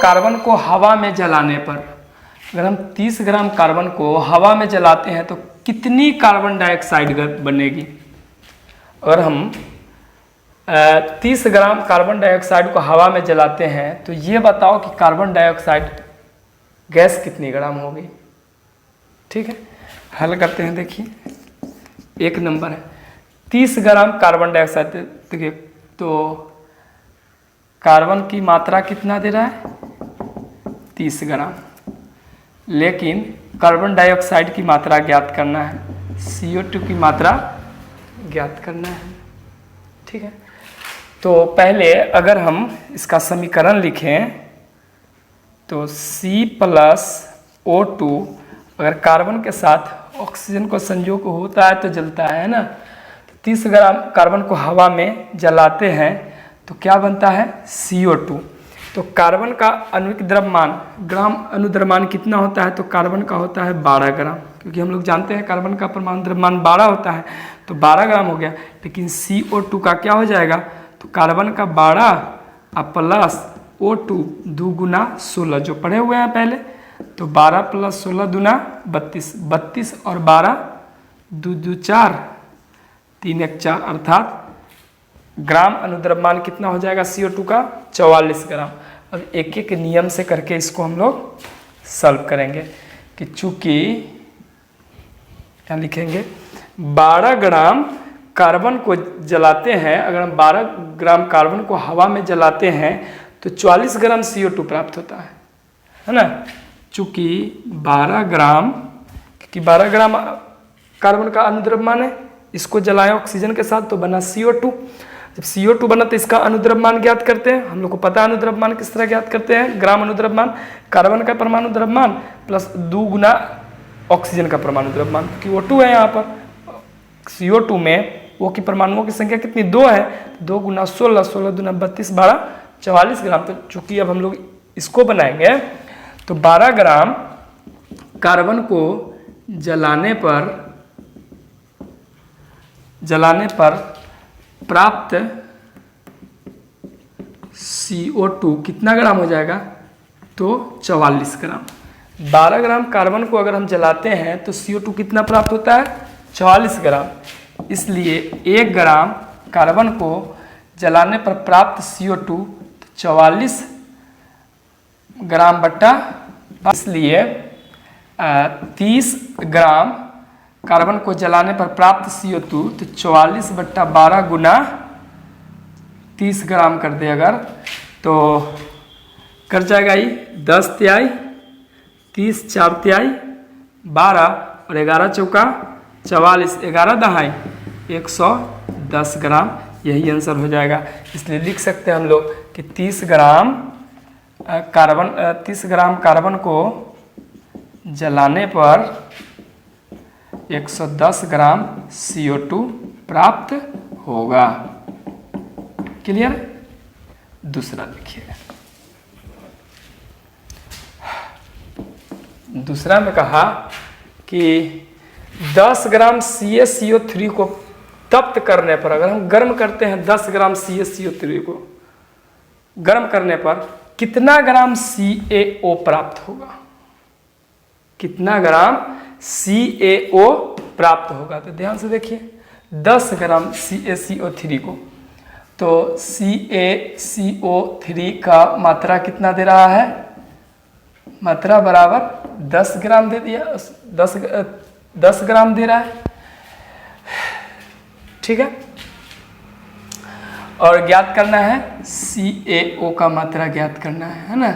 Carbon को हवा में जलाने पर, अगर हम 30 ग्राम कार्बन को हवा में जलाते हैं तो कितनी कार्बन डाइऑक्साइड बनेगी? अगर हम 30 ग्राम कार्बन डाइऑक्साइड को हवा में जलाते हैं तो ये बताओ कि कार्बन डाइऑक्साइड गैस कितनी ग्राम होगी? ठीक है, हल करते हैं। देखिए 1 नंबर है 30 ग्राम कार्बन डाइऑक्साइड। देखिए तो कार्बन की मात्रा कितना दे रहा है? 30 ग्राम, लेकिन कार्बन डाइऑक्साइड की मात्रा ज्ञात करना है, CO2 की मात्रा ज्ञात करना है। ठीक है, तो पहले अगर हम इसका समीकरण लिखें तो C+O2 अगर कार्बन के साथ ऑक्सीजन को संयोग होता है तो जलता है ना, तो 30 ग्राम कार्बन को हवा में जलाते हैं तो क्या बनता है? CO2। तो कार्बन का आणविक द्रव्यमान, ग्राम अनुद्रव्यमान कितना होता है? तो कार्बन का होता है 12 ग्राम, क्योंकि हम लोग जानते हैं कार्बन का परमाणु द्रव्यमान 12 होता है, तो 12 ग्राम हो गया। लेकिन CO2 का क्या हो जाएगा? तो कार्बन का 12 प्लस O2 2 गुना 16 जो पढ़े हुए हैं पहले, तो 12 प्लस 16 दूना 32, 32 और 12 2 2 4 3 1 4, अर्थात ग्राम अनुद्रव्यमान कितना हो जाएगा CO2 का? 44 ग्राम। अब एक एक नियम से करके इसको हम लोग सॉल्व करेंगे कि चूंकि क्या लिखेंगे 12 ग्राम कार्बन को जलाते हैं, अगर हम 12 ग्राम कार्बन को हवा में जलाते हैं तो 44 ग्राम CO2 प्राप्त होता है ना। चूंकि 12 ग्राम, क्योंकि 12 ग्राम कार्बन का अनुद्रव्यमान है, इसको जलाएं ऑक्सीजन के साथ तो बना CO2। जब CO2 बना तो इसका अनुद्रव्यमान ज्ञात करते हैं। हम लोग को पता है अनुद्रव्यमान किस तरह ज्ञात करते हैं? ग्राम अनुद्रव्यमान कार्बन का परमाणु द्रव्यमान प्लस 2 गुना ऑक्सीजन का परमाणु द्रव्यमान, क्योंकि O2 है यहाँ पर। CO2 में O की परमाणुओं की संख्या कितनी? 2 है, 2 गुना 16, 16 दूना 32, 12 44 ग्राम। तो चूंकि अब हम लोग इसको बनाएंगे तो 12 ग्राम कार्बन को जलाने पर प्राप्त CO2 कितना ग्राम हो जाएगा? तो 44 ग्राम। 12 ग्राम कार्बन को अगर हम जलाते हैं तो CO2 कितना प्राप्त होता है? 44 ग्राम। इसलिए 1 ग्राम कार्बन को जलाने पर प्राप्त CO2 44 ग्राम बट्टा, इसलिए 30 ग्राम कार्बन को जलाने पर प्राप्त CO2 तो 44 बट्टा 12 गुना 30 ग्राम कर दे अगर, तो कर जाएगा ये 10 तिहाई, 30 4 तिहाई 12 और 11 चौका 44, 11 दहाई 110 ग्राम, यही आंसर हो जाएगा। इसलिए लिख सकते हैं हम लोग कि 30 ग्राम कार्बन को जलाने पर 110 ग्राम CO2 प्राप्त होगा। क्लियर? दूसरा देखिए, दूसरा में कहा कि 10 ग्राम CaCO3 को तप्त करने पर, अगर हम गर्म करते हैं 10 ग्राम CaCO3 को गर्म करने पर कितना ग्राम CaO प्राप्त होगा? कितना ग्राम CaO प्राप्त होगा? तो ध्यान से देखिए 10 ग्राम CaCO3 को, तो CaCO3 का मात्रा कितना दे रहा है? मात्रा बराबर 10 ग्राम दे दिया, 10 ग्राम दे रहा है। ठीक है, और ज्ञात करना है CaO का मात्रा ज्ञात करना है ना।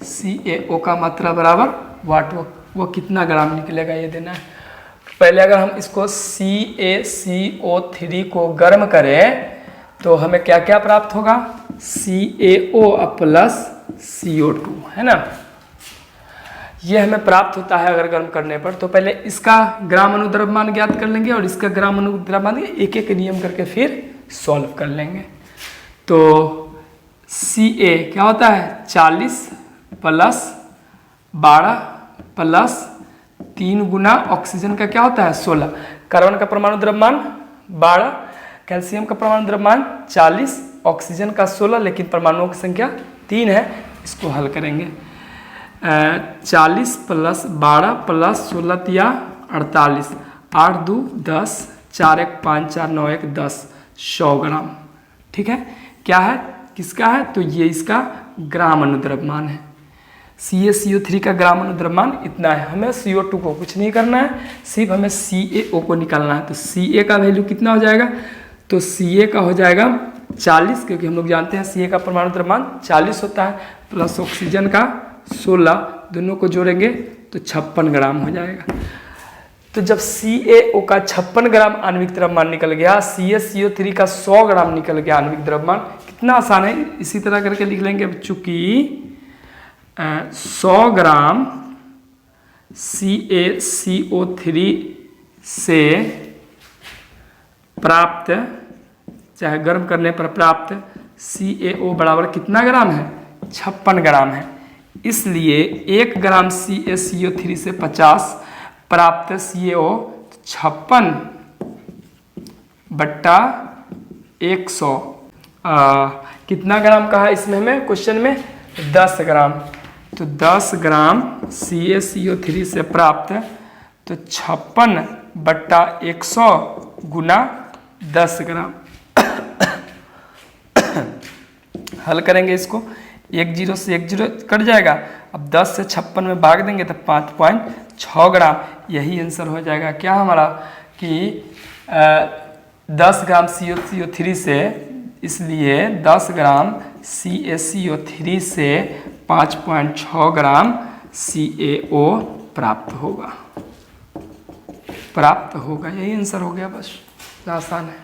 CaO का मात्रा बराबर वाट, वो कितना ग्राम निकलेगा ये देना है। पहले अगर हम इसको CaCO3 को गर्म करें तो हमें क्या क्या प्राप्त होगा? CaO प्लस CO2 है ना, ये हमें प्राप्त होता है अगर गर्म करने पर। तो पहले इसका ग्राम अनुद्रव्यमान ज्ञात कर लेंगे और इसका ग्राम अनुद्रव्यमान एक एक नियम करके फिर सॉल्व कर लेंगे। तो Ca क्या होता है? 40 प्लस 12 प्लस 3 गुना ऑक्सीजन का क्या होता है? 16। कार्बन का परमाणु द्रव्यमान 12, कैल्शियम का परमाणु द्रव्यमान 40, ऑक्सीजन का 16, लेकिन परमाणुओं की संख्या 3 है, इसको हल करेंगे। 40 + 12 + 16 या 48, 8 2 10, 4 1 5 4 9 1 10, 100 ग्राम। ठीक है, क्या है, किसका है, तो ये इसका ग्राम अनुद्रव्यमान है। CaCO3 का ग्राम अनुद्रव्यमान इतना है। हमें CO2 को कुछ नहीं करना है, सिर्फ हमें CaO को निकालना है। तो Ca का वैल्यू कितना हो जाएगा, तो Ca का हो जाएगा 40, क्योंकि हम लोग जानते हैं Ca का परमाणु द्रव्यमान 40 होता है, प्लस ऑक्सीजन का 16, दोनों को जोड़ेंगे तो 56 ग्राम हो जाएगा। तो जब CaO का 56 ग्राम आणविक द्रव्यमान निकल गया, CaCO3 का 100 ग्राम निकल गया आणविक द्रव्यमान, कितना आसान है, इसी तरह करके लिख लेंगे। चूंकि 100 ग्राम CaCO3 से प्राप्त, चाहे गर्म करने पर प्राप्त CaO बराबर कितना ग्राम है, 56 ग्राम है। इसलिए 1 ग्राम CaCO3 से 50 प्राप्त CaO 56 बट्टा 100, कितना ग्राम कहा इसमें हमें क्वेश्चन में, 10 ग्राम। तो 10 ग्राम CaCO3 से प्राप्त, तो 56 बट्टा 100 गुना 10 ग्राम। हल करेंगे इसको, 1 0 से 1 0 कट जाएगा। अब 10 से 56 में भाग देंगे तो 5.6 ग्राम, यही आंसर हो जाएगा क्या हमारा, कि 10 ग्राम CaCO3 से, इसलिए 10 ग्राम CaCO3 से 5.6 ग्राम CaO प्राप्त होगा, यही आंसर हो गया, बस आसान है।